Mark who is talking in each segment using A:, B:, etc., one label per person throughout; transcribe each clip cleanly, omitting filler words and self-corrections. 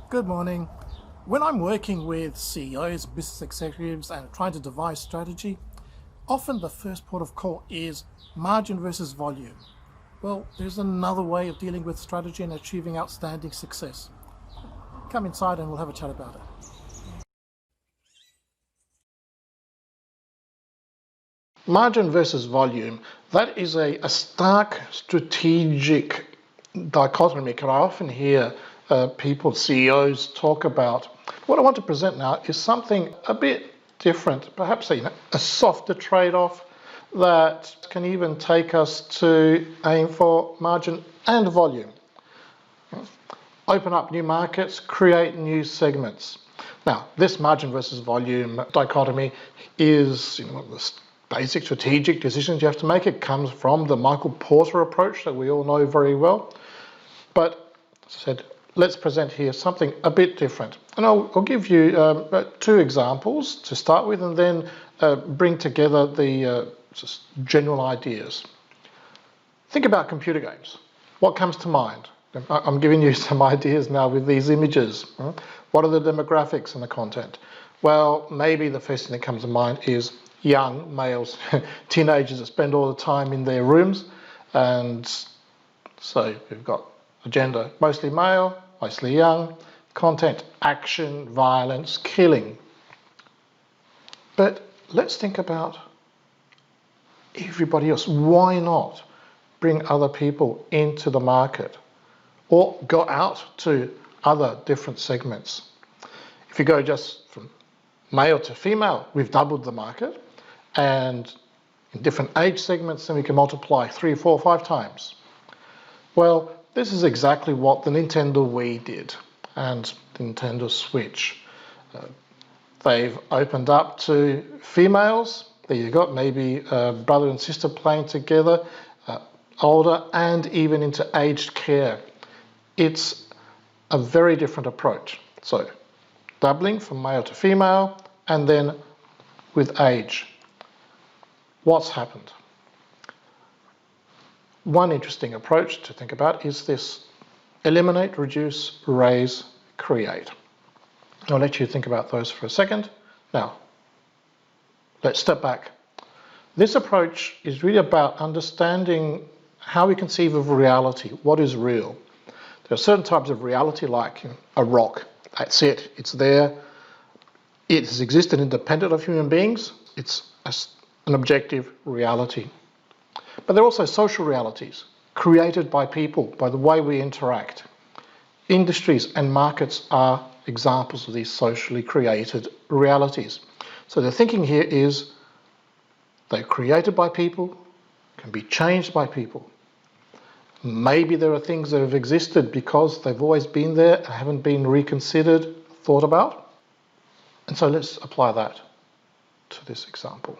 A: Good morning. When I'm working with CEOs, business executives, and trying to devise strategy, often the first port of call is margin versus volume. Well, there's another way of dealing with strategy and achieving outstanding success. Come inside and we'll have a chat about it. Margin versus volume, that is a stark strategic dichotomy that I often hear people, CEOs, talk about. What I want to present now is something a bit different, perhaps a softer trade-off that can even take us to aim for margin and volume. Open up new markets, create new segments. Now, this margin versus volume dichotomy is one of the basic strategic decisions you have to make. It comes from the Michael Porter approach that we all know very well. But as I said, let's present here something a bit different. And I'll give you two examples to start with and then bring together the just general ideas. Think about computer games. What comes to mind? I'm giving you some ideas now with these images. What are the demographics and the content? Well, maybe the first thing that comes to mind is young males, teenagers that spend all the time in their rooms. And so we've got a gender mostly male, mostly young, content, action, violence, killing. But let's think about everybody else. Why not bring other people into the market or go out to other different segments? If you go just from male to female, we've doubled the market, and in different age segments, then we can multiply 3, 4, 5 times. Well, this is exactly what the Nintendo Wii did and the Nintendo Switch. They've opened up to females. There you got maybe brother and sister playing together, older, and even into aged care. It's a very different approach. So doubling from male to female, and then with age. What's happened? One interesting approach to think about is this: eliminate, reduce, raise, create. I'll let you think about those for a second. Now, let's step back. This approach is really about understanding how we conceive of reality, what is real. There are certain types of reality, like a rock. That's it. It's there. It has existed independent of human beings. It's an objective reality. But there are also social realities created by people, by the way we interact. Industries and markets are examples of these socially created realities. So the thinking here is they're created by people, can be changed by people. Maybe there are things that have existed because they've always been there and haven't been reconsidered, thought about. And so let's apply that to this example.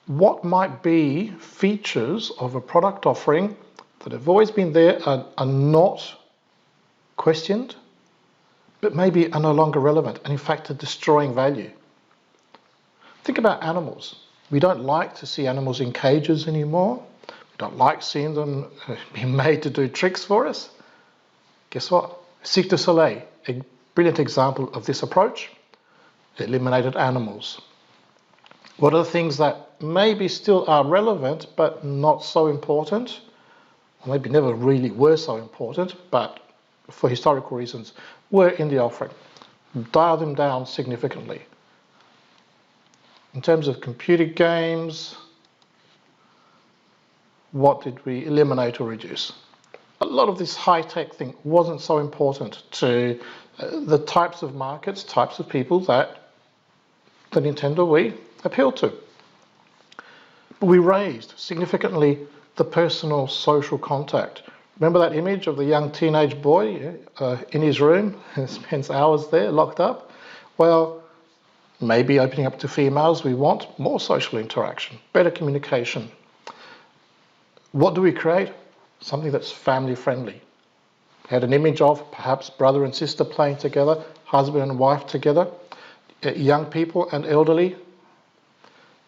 A: What might be features of a product offering that have always been there and are not questioned, but maybe are no longer relevant and in fact are destroying value? Think about animals. We don't like to see animals in cages anymore. We don't like seeing them being made to do tricks for us. Guess what? Cirque du Soleil, a brilliant example of this approach. It eliminated animals. What are the things that maybe still are relevant but not so important, or maybe never really were so important, but for historical reasons were in the offering? Dial them down significantly. In terms of computer games, what did we eliminate or reduce? A lot of this high-tech thing wasn't so important to the types of markets, types of people that the Nintendo Wii appealed to. But we raised significantly the personal social contact. Remember that image of the young teenage boy in his room, spends hours there locked up? Well, maybe opening up to females, we want more social interaction, better communication. What do we create? Something that's family friendly. Had an image of perhaps brother and sister playing together, husband and wife together, young people and elderly,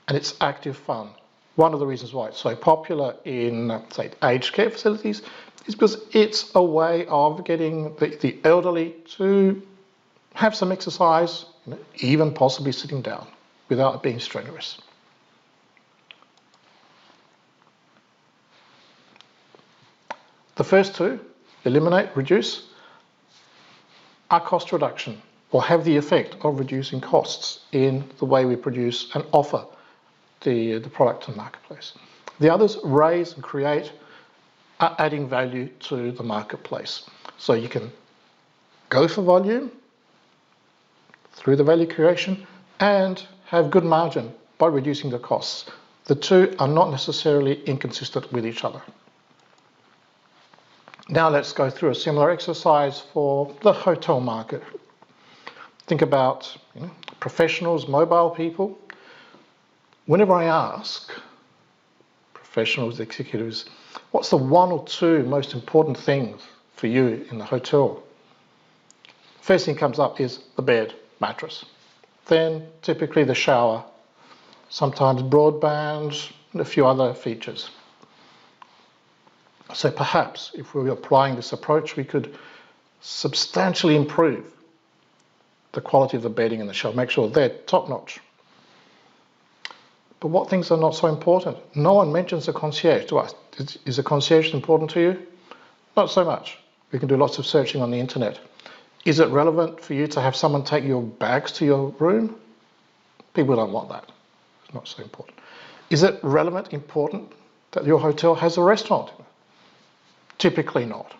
A: and it's active fun. One of the reasons why it's so popular in, say, aged care facilities is because it's a way of getting the elderly to have some exercise, even possibly sitting down without it being strenuous. The first two, eliminate, reduce, are cost reduction, or have the effect of reducing costs in the way we produce and offer the product to the marketplace. The others, raise and create, are adding value to the marketplace. So you can go for volume through the value creation and have good margin by reducing the costs. The two are not necessarily inconsistent with each other. Now let's go through a similar exercise for the hotel market. Think about professionals, mobile people. Whenever I ask professionals, executives, what's the one or two most important things for you in the hotel? First thing comes up is the bed, mattress. Then typically the shower, sometimes broadband, and a few other features. So perhaps if we were applying this approach, we could substantially improve the quality of the bedding in the shower, make sure they're top notch. But what things are not so important? No one mentions a concierge to us. Is a concierge important to you? Not so much. We can do lots of searching on the internet. Is it relevant for you to have someone take your bags to your room? People don't want that. It's not so important. Is it relevant, important that your hotel has a restaurant? Typically not.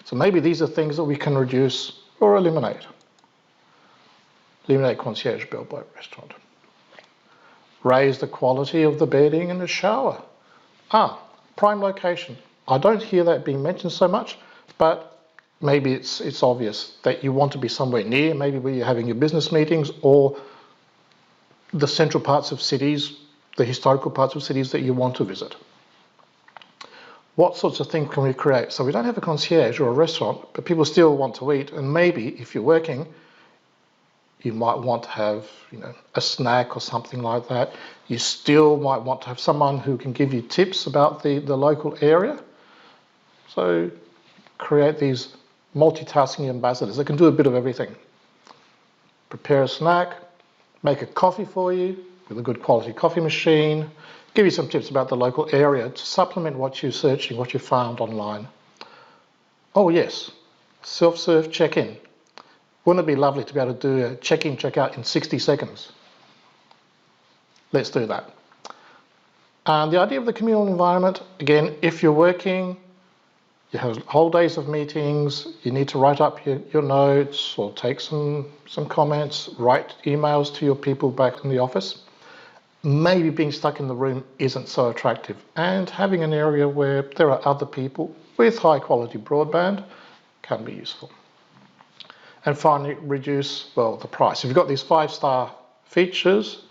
A: So maybe these are things that we can reduce or eliminate. Eliminate concierge bill by restaurant. Raise the quality of the bedding in the shower. Prime location. I don't hear that being mentioned so much, but maybe it's obvious that you want to be somewhere near, maybe where you're having your business meetings, or the central parts of cities, the historical parts of cities that you want to visit. What sorts of things can we create? So we don't have a concierge or a restaurant, but people still want to eat, and maybe if you're working, you might want to have a snack or something like that. You still might want to have someone who can give you tips about the local area. So create these multitasking ambassadors that can do a bit of everything. Prepare a snack, make a coffee for you with a good quality coffee machine, give you some tips about the local area to supplement what you're searching, what you found online. Oh yes, self-serve check-in. Wouldn't it be lovely to be able to do a check-in, check-out in 60 seconds? Let's do that. And the idea of the communal environment, again, if you're working, you have whole days of meetings, you need to write up your notes or take some comments, write emails to your people back in the office. Maybe being stuck in the room isn't so attractive, and having an area where there are other people with high quality broadband can be useful. And finally, reduce, the price. If you've got these 5-star features,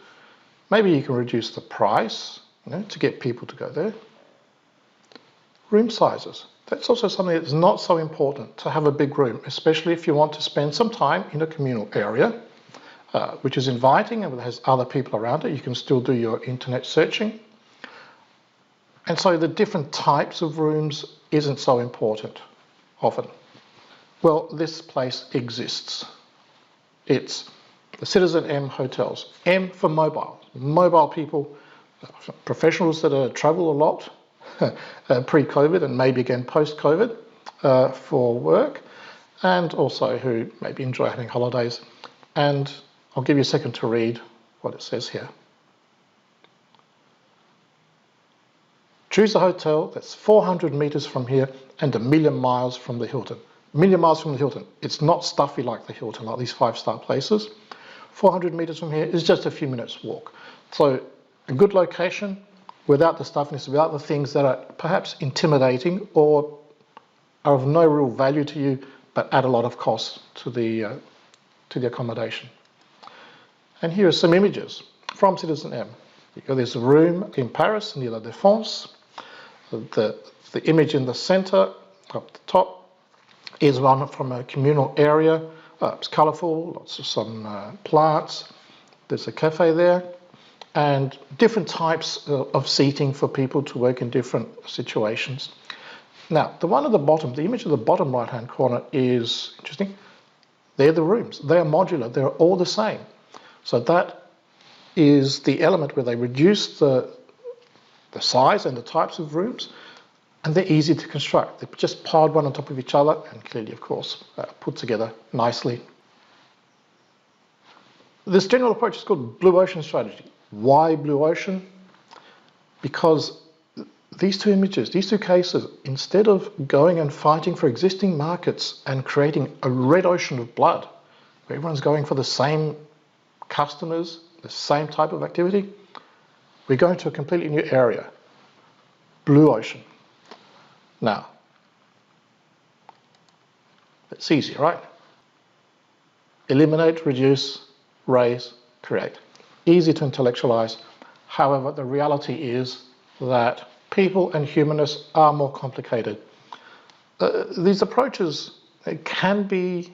A: maybe you can reduce the price to get people to go there. Room sizes. That's also something that's not so important, to have a big room, especially if you want to spend some time in a communal area, which is inviting and has other people around it. You can still do your internet searching. And so the different types of rooms isn't so important often. Well, this place exists. It's the Citizen M hotels. M for mobile. Mobile people, professionals that travel a lot pre-COVID and maybe again post-COVID for work, and also who maybe enjoy having holidays. And I'll give you a second to read what it says here. Choose a hotel that's 400 meters from here and 1,000,000 miles from the Hilton. 1,000,000 miles from the Hilton. It's not stuffy like the Hilton, like these 5-star places. 400 meters from here is just a few minutes walk. So a good location without the stuffiness, without the things that are perhaps intimidating or are of no real value to you, but add a lot of cost to the accommodation. And here are some images from Citizen M. There's a room in Paris near La Défense. The image in the center up the top is one from a communal area. It's colourful, lots of some plants. There's a cafe there, and different types of seating for people to work in different situations. Now, the one at the bottom, the image of the bottom right-hand corner is interesting. They're the rooms. They are modular. They're all the same. So that is the element where they reduce the size and the types of rooms, and they're easy to construct. They're just piled one on top of each other and clearly, of course, put together nicely. This general approach is called blue ocean strategy. Why blue ocean? Because these two images, these two cases, instead of going and fighting for existing markets and creating a red ocean of blood, where everyone's going for the same customers, the same type of activity, we're going to a completely new area, blue ocean. Now, it's easy, right? Eliminate, reduce, raise, create. Easy to intellectualize. However, the reality is that people and humanness are more complicated. These approaches can be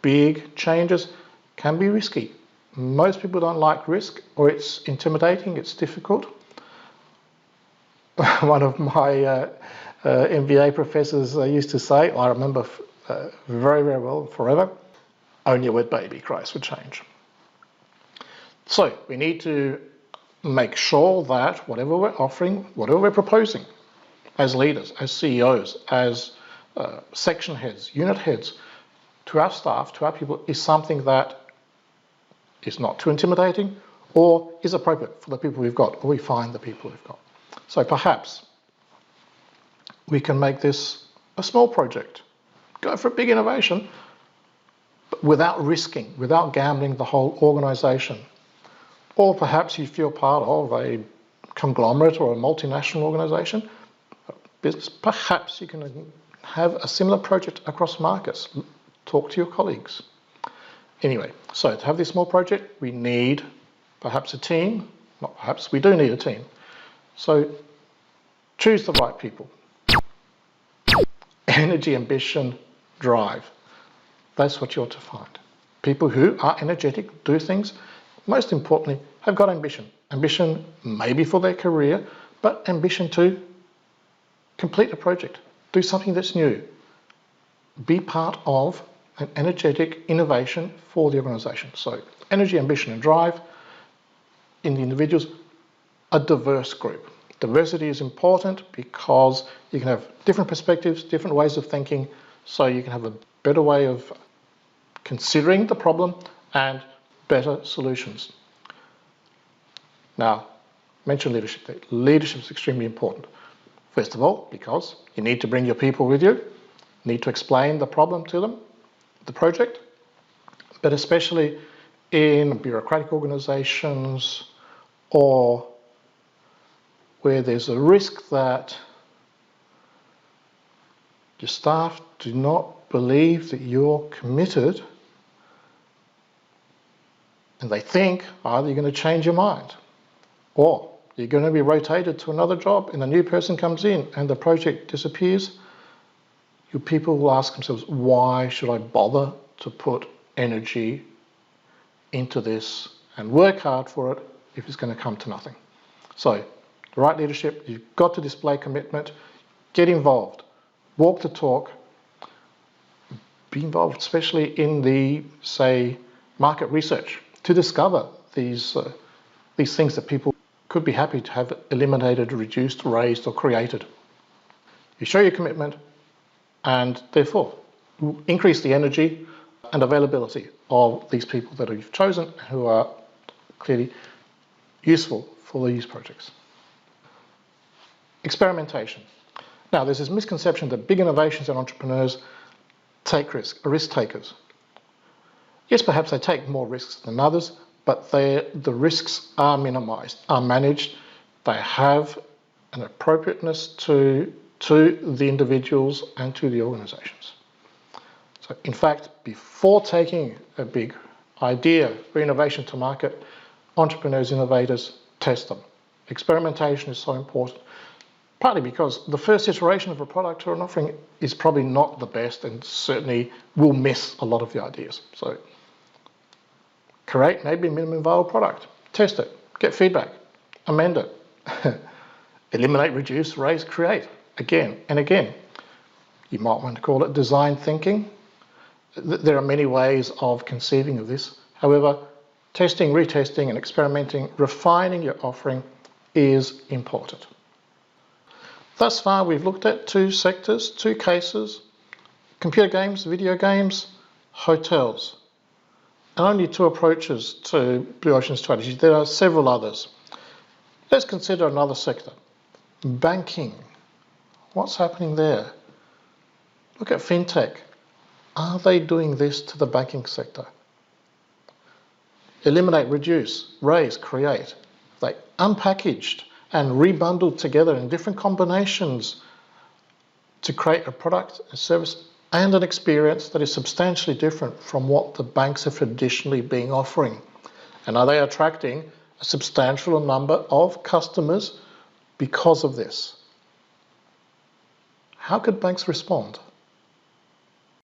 A: big changes, can be risky. Most people don't like risk, or it's intimidating, it's difficult. One of my MBA professors used to say, I remember very, very well, forever, only a wet baby cries for change. So we need to make sure that whatever we're offering, whatever we're proposing, as leaders, as CEOs, as section heads, unit heads, to our staff, to our people, is something that is not too intimidating or is appropriate for the people we've got, or we find the people we've got. So perhaps we can make this a small project, go for a big innovation, but without risking, without gambling the whole organisation. Or perhaps you feel part of a conglomerate or a multinational organisation, business. Perhaps you can have a similar project across markets. Talk to your colleagues. Anyway, so to have this small project, we need perhaps a team. Not perhaps, we do need a team. So choose the right people. Energy, ambition, drive. That's what you're to find. People who are energetic, do things, most importantly, have got ambition. Ambition maybe for their career, but ambition to complete a project, do something that's new, be part of an energetic innovation for the organisation. So energy, ambition and drive in the individuals, a diverse group. Diversity is important because you can have different perspectives, different ways of thinking, so you can have a better way of considering the problem and better solutions. Now, mention leadership. Leadership is extremely important. First of all, because you need to bring your people with you, need to explain the problem to them, the project, but especially in bureaucratic organisations or where there's a risk that your staff do not believe that you're committed, and they think either you're going to change your mind or you're going to be rotated to another job and a new person comes in and the project disappears, your people will ask themselves, why should I bother to put energy into this and work hard for it if it's going to come to nothing? So, the right leadership, you've got to display commitment, get involved, walk the talk, be involved especially in the, say, market research to discover these things that people could be happy to have eliminated, reduced, raised or created. You show your commitment and therefore increase the energy and availability of these people that you've chosen who are clearly useful for these projects. Experimentation. Now there's this misconception that big innovations and entrepreneurs take risks, are risk takers. Yes, perhaps they take more risks than others, but the risks are minimised, are managed. They have an appropriateness to the individuals and to the organisations. So in fact, before taking a big idea for innovation to market, entrepreneurs, innovators test them. Experimentation is so important, partly because the first iteration of a product or an offering is probably not the best and certainly will miss a lot of the ideas. So create maybe a minimum viable product, test it, get feedback, amend it, eliminate, reduce, raise, create. again and again. You might want to call it design thinking. There are many ways of conceiving of this. However, testing, retesting and experimenting, refining your offering is important. Thus far we've looked at 2 sectors, 2 cases: computer games, video games, hotels. And only 2 approaches to blue ocean strategies. There are several others. Let's consider another sector. Banking. What's happening there? Look at fintech. Are they doing this to the banking sector? Eliminate, reduce, raise, create. They unpackaged and rebundled together in different combinations to create a product, a service and an experience that is substantially different from what the banks have traditionally been offering. And are they attracting a substantial number of customers because of this? How could banks respond?